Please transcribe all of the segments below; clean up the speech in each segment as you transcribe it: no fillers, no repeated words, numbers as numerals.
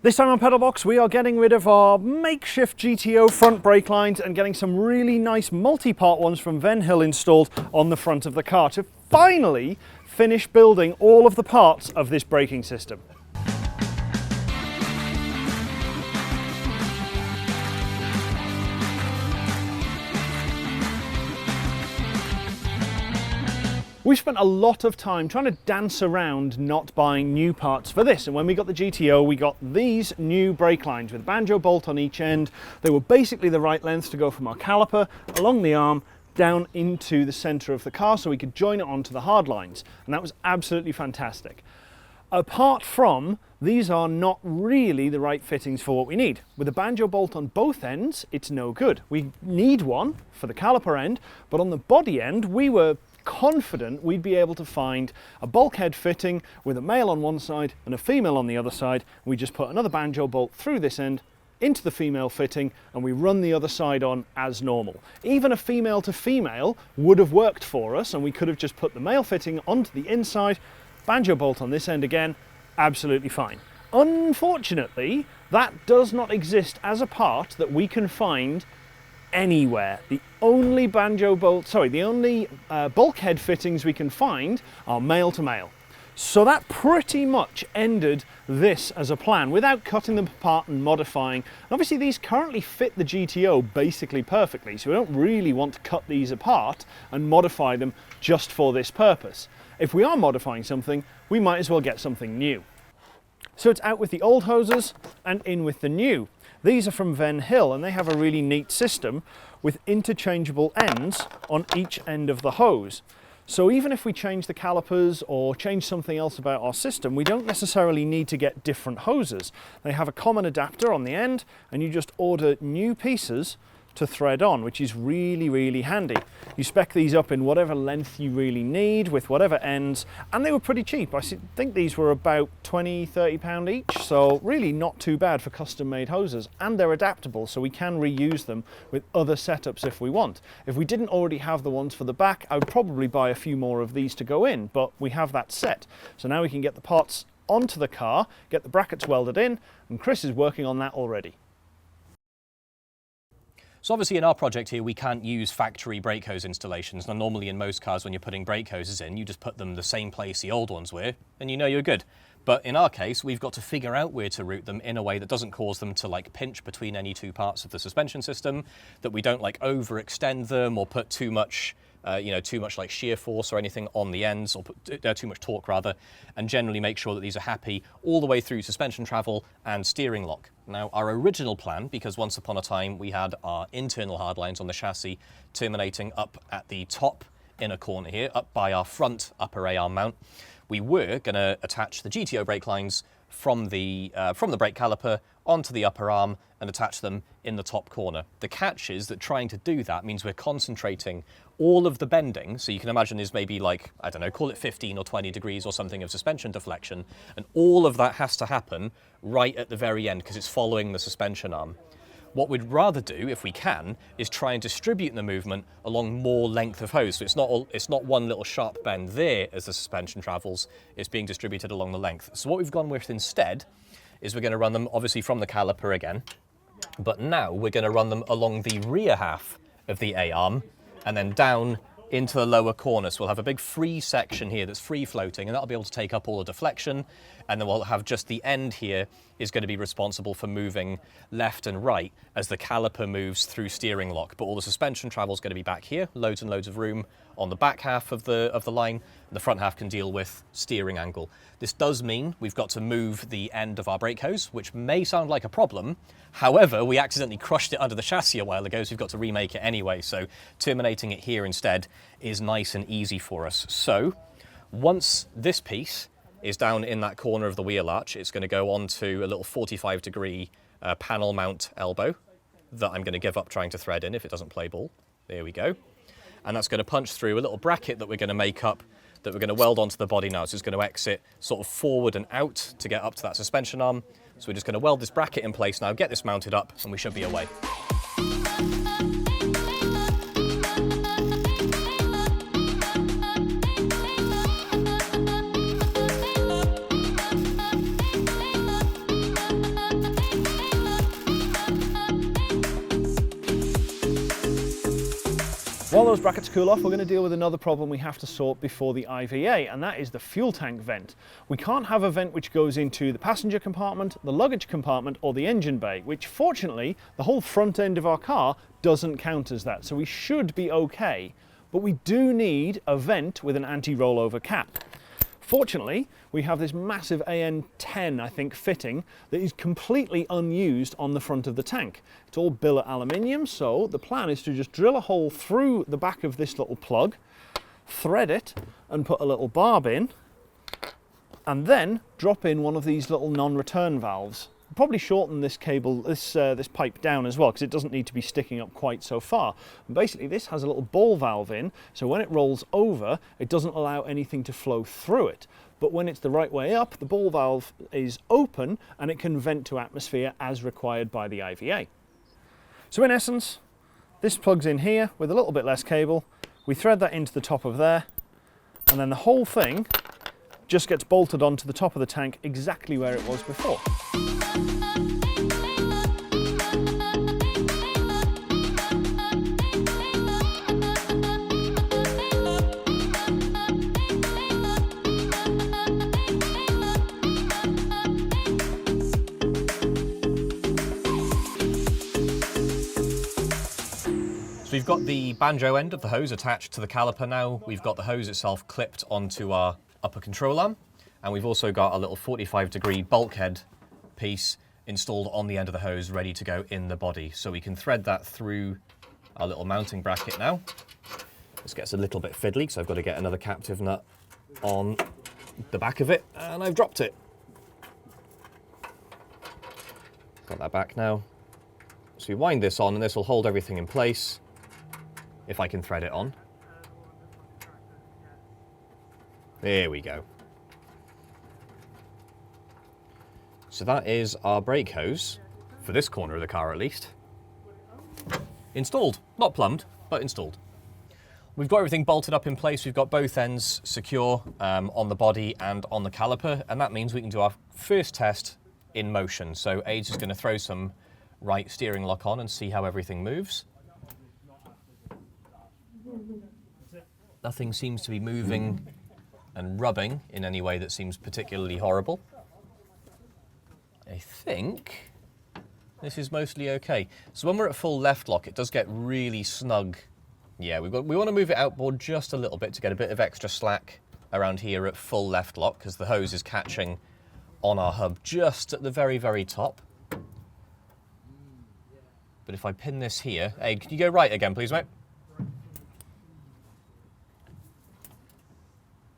This time on PedalBox, we are getting rid of our makeshift GTO front brake lines and getting some really nice multi-part ones from Van Hill installed on the front of the car to finally finish building all of the parts of this braking system. We spent a lot of time trying to dance around not buying new parts for this, and when we got the GTO we got these new brake lines with a banjo bolt on each end. They were basically the right length to go from our caliper along the arm down into the centre of the car so we could join it onto the hard lines, and that was absolutely fantastic. Apart from, these are not really the right fittings for what we need. With a banjo bolt on both ends, it's no good. We need one for the caliper end, but on the body end we were confident we'd be able to find a bulkhead fitting with a male on one side and a female on the other side. We just put another banjo bolt through this end into the female fitting and we run the other side on as normal. Even a female to female would have worked for us, and we could have just put the male fitting onto the inside, banjo bolt on this end again, absolutely fine. Unfortunately, that does not exist as a part that we can find anywhere. The only bulkhead fittings we can find are male to male. So that pretty much ended this as a plan without cutting them apart and modifying. And obviously these currently fit the GTO basically perfectly, so we don't really want to cut these apart and modify them just for this purpose. If we are modifying something, we might as well get something new. So it's out with the old hoses and in with the new. These are from Van Hill and they have a really neat system with interchangeable ends on each end of the hose. So even if we change the calipers or change something else about our system, we don't necessarily need to get different hoses. They have a common adapter on the end and you just order new pieces to thread on, which is really, really handy. You spec these up in whatever length you really need with whatever ends, and they were pretty cheap. I think these were about £20–30 each, so really not too bad for custom made hoses, and they're adaptable so we can reuse them with other setups if we want. If we didn't already have the ones for the back, I would probably buy a few more of these to go in, but we have that set. So now we can get the parts onto the car, get the brackets welded in, and Chris is working on that already. So obviously in our project here, we can't use factory brake hose installations. Now normally in most cars when you're putting brake hoses in, you just put them the same place the old ones were, and you know you're good. But in our case, we've got to figure out where to route them in a way that doesn't cause them to like pinch between any two parts of the suspension system, that we don't like overextend them or put too much too much like shear force or anything on the ends, or put too much torque rather, and generally make sure that these are happy all the way through suspension travel and steering lock. Now our original plan, because once upon a time we had our internal hardlines on the chassis terminating up at the top inner corner here, up by our front upper A-arm mount, we were going to attach the GTO brake lines from the brake caliper onto the upper arm and attach them in the top corner. The catch is that trying to do that means we're concentrating all of the bending, so you can imagine is maybe like, I don't know, call it 15 or 20 degrees or something of suspension deflection, and all of that has to happen right at the very end because it's following the suspension arm. What we'd rather do, if we can, is try and distribute the movement along more length of hose. So it's not one little sharp bend there as the suspension travels, it's being distributed along the length. So what we've gone with instead is we're going to run them obviously from the caliper again, but now we're going to run them along the rear half of the A-arm and then down into the lower corner. So we'll have a big free section here that's free floating, and that'll be able to take up all the deflection, and then we'll have just the end here is going to be responsible for moving left and right as the caliper moves through steering lock, but all the suspension travel is going to be back here, loads and loads of room on the back half of the line, and the front half can deal with steering angle. This does mean we've got to move the end of our brake hose, which may sound like a problem. However, we accidentally crushed it under the chassis a while ago, so we've got to remake it anyway, so terminating it here instead is nice and easy for us. So once this piece is down in that corner of the wheel arch, it's going to go onto a little 45-degree panel mount elbow that I'm going to give up trying to thread in if it doesn't play ball. There we go. And that's going to punch through a little bracket that we're going to make up, that we're going to weld onto the body now. So it's going to exit sort of forward and out to get up to that suspension arm. So we're just going to weld this bracket in place now, get this mounted up, and we should be away. While those brackets cool off, we're going to deal with another problem we have to sort before the IVA, and that is the fuel tank vent. We can't have a vent which goes into the passenger compartment, the luggage compartment, or the engine bay, which fortunately, the whole front end of our car doesn't count as that, so we should be okay. But we do need a vent with an anti-rollover cap. Fortunately, we have this massive AN10, I think, fitting that is completely unused on the front of the tank. It's all billet aluminium, so the plan is to just drill a hole through the back of this little plug, thread it, and put a little barb in, and then drop in one of these little non-return valves. Probably shorten this cable, this pipe down as well, because it doesn't need to be sticking up quite so far. And basically this has a little ball valve in, so when it rolls over, it doesn't allow anything to flow through it. But when it's the right way up, the ball valve is open and it can vent to atmosphere as required by the IVA. So in essence, this plugs in here with a little bit less cable. We thread that into the top of there, and then the whole thing just gets bolted onto the top of the tank exactly where it was before. So we've got the banjo end of the hose attached to the caliper now. We've got the hose itself clipped onto our upper control arm, and we've also got a little 45-degree bulkhead piece installed on the end of the hose ready to go in the body. So we can thread that through our little mounting bracket now. This gets a little bit fiddly because I've got to get another captive nut on the back of it, and I've dropped it. Got that back now. So we wind this on and this will hold everything in place if I can thread it on. There we go. So that is our brake hose, for this corner of the car at least, installed. Not plumbed, but installed. We've got everything bolted up in place. We've got both ends secure on the body and on the caliper, and that means we can do our first test in motion. So Aid's just going to throw some right steering lock on and see how everything moves. Nothing seems to be moving and rubbing in any way that seems particularly horrible. I think this is mostly okay. So when we're at full left lock, it does get really snug. Yeah, we want to move it outboard just a little bit to get a bit of extra slack around here at full left lock, because the hose is catching on our hub just at the very, very top. But if I pin this here, Aid, can you go right again, please, mate?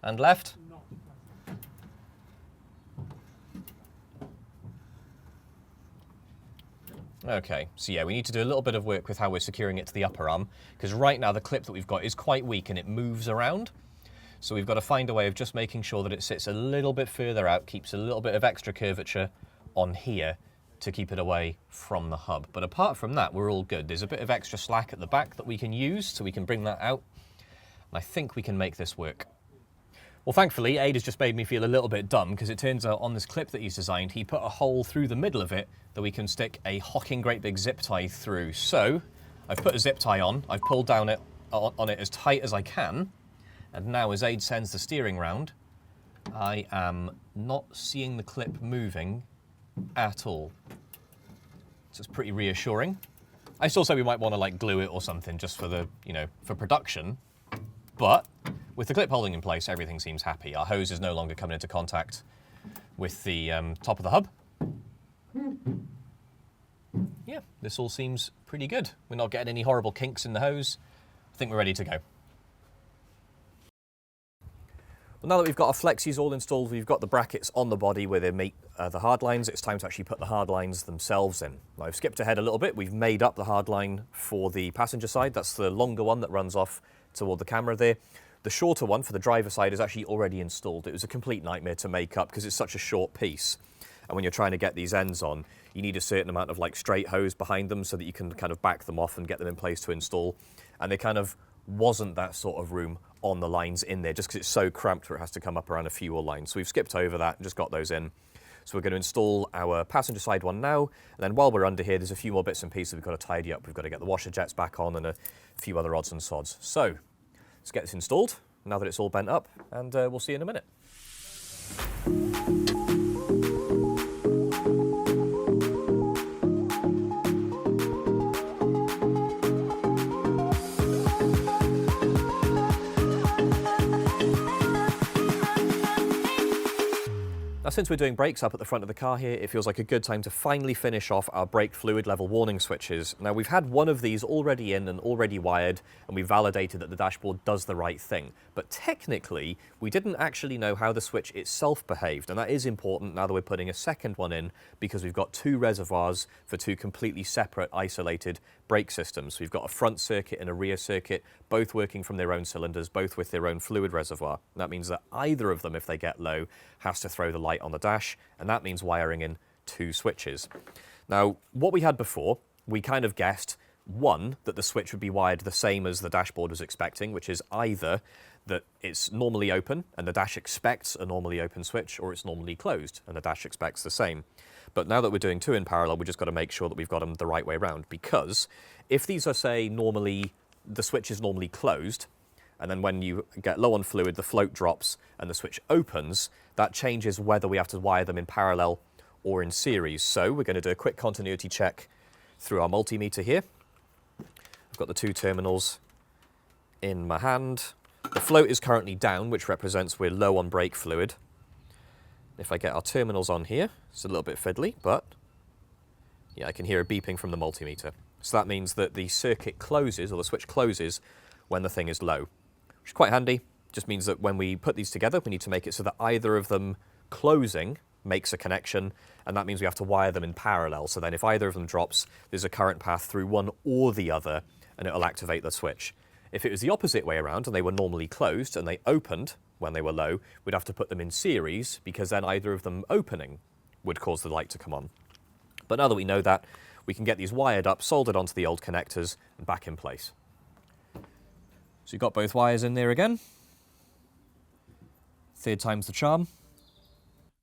And left. Okay, so yeah, we need to do a little bit of work with how we're securing it to the upper arm, because right now the clip that we've got is quite weak and it moves around. So we've got to find a way of just making sure that it sits a little bit further out, keeps a little bit of extra curvature on here to keep it away from the hub. But apart from that, we're all good. There's a bit of extra slack at the back that we can use, so we can bring that out. And I think we can make this work. Well, thankfully, Aid has just made me feel a little bit dumb, because it turns out on this clip that he's designed, he put a hole through the middle of it that we can stick a hocking great big zip tie through. So I've put a zip tie on, I've pulled down on it as tight as I can, and now as Aid sends the steering round, I am not seeing the clip moving at all. So it's pretty reassuring. I still say we might want to like glue it or something just for the, for production, but with the clip holding in place, everything seems happy. Our hose is no longer coming into contact with the top of the hub. Yeah, this all seems pretty good. We're not getting any horrible kinks in the hose. I think we're ready to go. Well, now that we've got our flexies all installed, we've got the brackets on the body where they meet the hard lines, it's time to actually put the hard lines themselves in. Now, I've skipped ahead a little bit. We've made up the hard line for the passenger side. That's the longer one that runs off toward the camera there. The shorter one for the driver side is actually already installed. It was a complete nightmare to make up because it's such a short piece. And when you're trying to get these ends on, you need a certain amount of like straight hose behind them so that you can kind of back them off and get them in place to install. And there kind of wasn't that sort of room on the lines in there just because it's so cramped where it has to come up around a few lines. So we've skipped over that and just got those in. So we're going to install our passenger side one now, and then while we're under here, there's a few more bits and pieces we've got to tidy up. We've got to get the washer jets back on and a few other odds and sods. So let's get this installed now that it's all bent up, and we'll see you in a minute. Now, since we're doing brakes up at the front of the car here, it feels like a good time to finally finish off our brake fluid level warning switches. Now, we've had one of these already in and already wired, and we validated that the dashboard does the right thing. But technically, we didn't actually know how the switch itself behaved, and that is important now that we're putting a second one in, because we've got two reservoirs for two completely separate, isolated brake systems. We've got a front circuit and a rear circuit, both working from their own cylinders, both with their own fluid reservoir. And that means that either of them, if they get low, has to throw the light on the dash, and that means wiring in two switches. Now, what we had before, we kind of guessed, one, that the switch would be wired the same as the dashboard was expecting, which is either that it's normally open and the dash expects a normally open switch, or it's normally closed and the dash expects the same. But now that we're doing two in parallel, we just got to make sure that we've got them the right way around, because if these are, say, normally, the switch is normally closed, and then when you get low on fluid, the float drops and the switch opens, that changes whether we have to wire them in parallel or in series. So we're going to do a quick continuity check through our multimeter here. I've got the two terminals in my hand. The float is currently down, which represents we're low on brake fluid. If I get our terminals on here, it's a little bit fiddly, but yeah, I can hear a beeping from the multimeter. So that means that the circuit closes, or the switch closes, when the thing is low, which is quite handy. Just means that when we put these together, we need to make it so that either of them closing makes a connection, and that means we have to wire them in parallel. So then if either of them drops, there's a current path through one or the other, and it'll activate the switch. If it was the opposite way around, and they were normally closed, and they opened when they were low, we'd have to put them in series, because then either of them opening would cause the light to come on. But now that we know that, we can get these wired up, soldered onto the old connectors, and back in place. So you've got both wires in there again. Third time's the charm.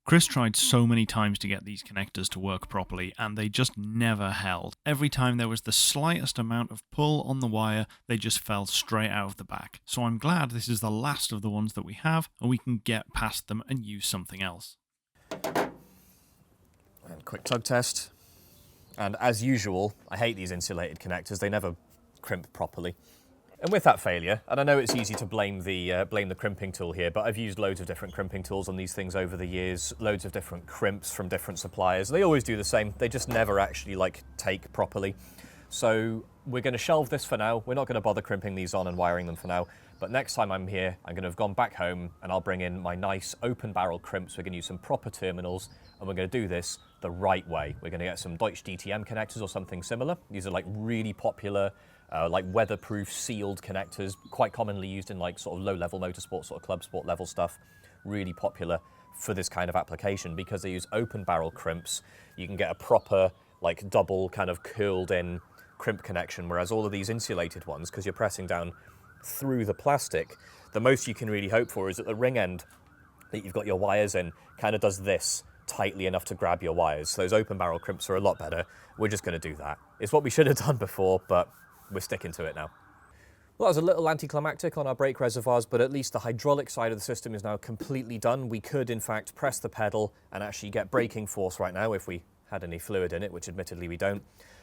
Chris tried so many times to get these connectors to work properly, and they just never held. Every time there was the slightest amount of pull on the wire, they just fell straight out of the back. So I'm glad this is the last of the ones that we have, and we can get past them and use something else. And quick tug test. And as usual, I hate these insulated connectors. They never crimp properly. And with that failure, and I know it's easy to blame the crimping tool here, but I've used loads of different crimping tools on these things over the years, loads of different crimps from different suppliers. They always do the same. They just never actually take properly. So we're going to shelve this for now. We're not going to bother crimping these on and wiring them for now. But next time I'm here, I'm going to have gone back home and I'll bring in my nice open barrel crimps. We're going to use some proper terminals, and we're going to do this the right way. We're going to get some Deutsch DTM connectors or something similar. These are like really popular, like weatherproof sealed connectors, quite commonly used in like sort of low-level motorsport, sort of club sport level stuff. Really popular for this kind of application because they use open barrel crimps. You can get a proper like double kind of curled in crimp connection, whereas all of these insulated ones, because you're pressing down through the plastic, the most you can really hope for is that the ring end that you've got your wires in kind of does this tightly enough to grab your wires. So those open barrel crimps are a lot better. We're just going to do that. It's what we should have done before, but we're sticking to it now. Well, that was a little anticlimactic on our brake reservoirs, but at least the hydraulic side of the system is now completely done. We could, in fact, press the pedal and actually get braking force right now if we had any fluid in it, which admittedly we don't.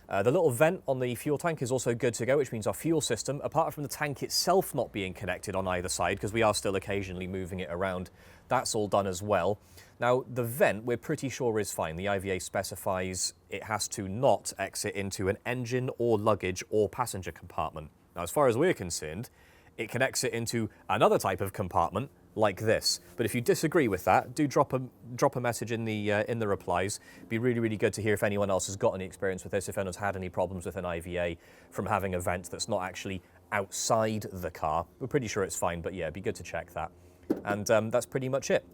The little vent on the fuel tank is also good to go, which means our fuel system, apart from the tank itself not being connected on either side, because we are still occasionally moving it around, that's all done as well. Now, the vent, we're pretty sure is fine. The IVA specifies it has to not exit into an engine or luggage or passenger compartment. Now, as far as we're concerned, it can exit into another type of compartment like this. But if you disagree with that, do drop a message in the replies. It'd be really, really good to hear if anyone else has got any experience with this, if anyone's had any problems with an IVA from having a vent that's not actually outside the car. We're pretty sure it's fine, but yeah, it'd be good to check that. And that's pretty much it.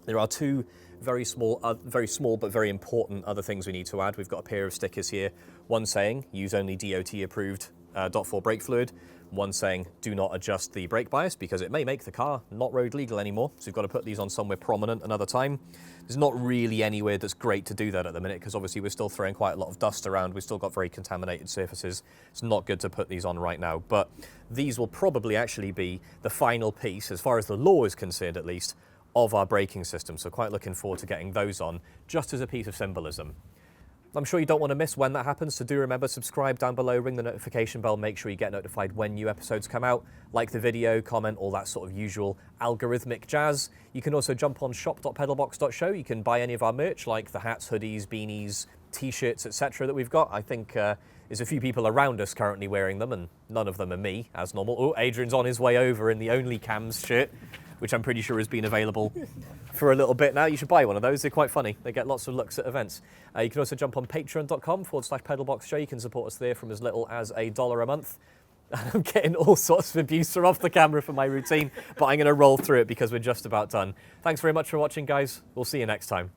There are two very small but very important other things we need to add. We've got a pair of stickers here, one saying use only DOT approved .4 brake fluid, one saying do not adjust the brake bias because it may make the car not road legal anymore. So you've got to put these on somewhere prominent another time. There's not really anywhere that's great to do that at the minute because obviously we're still throwing quite a lot of dust around. We've still got very contaminated surfaces. It's not good to put these on right now, but these will probably actually be the final piece, as far as the law is concerned at least, of our braking system. So quite looking forward to getting those on just as a piece of symbolism. I'm sure you don't want to miss when that happens, so do remember, subscribe down below, ring the notification bell, make sure you get notified when new episodes come out, like the video, comment, all that sort of usual algorithmic jazz. You can also jump on shop.pedalbox.show. You can buy any of our merch, like the hats, hoodies, beanies, t-shirts, etc. that we've got. I think there's a few people around us currently wearing them, and none of them are me, as normal. Oh, Adrian's on his way over in the Only Cams shirt, which I'm pretty sure has been available for a little bit now. You should buy one of those. They're quite funny. They get lots of looks at events. You can also jump on patreon.com/pedalbox show. You can support us there from as little as $1 a month. I'm getting all sorts of abuse from off the camera for my routine, but I'm going to roll through it because we're just about done. Thanks very much for watching, guys. We'll see you next time.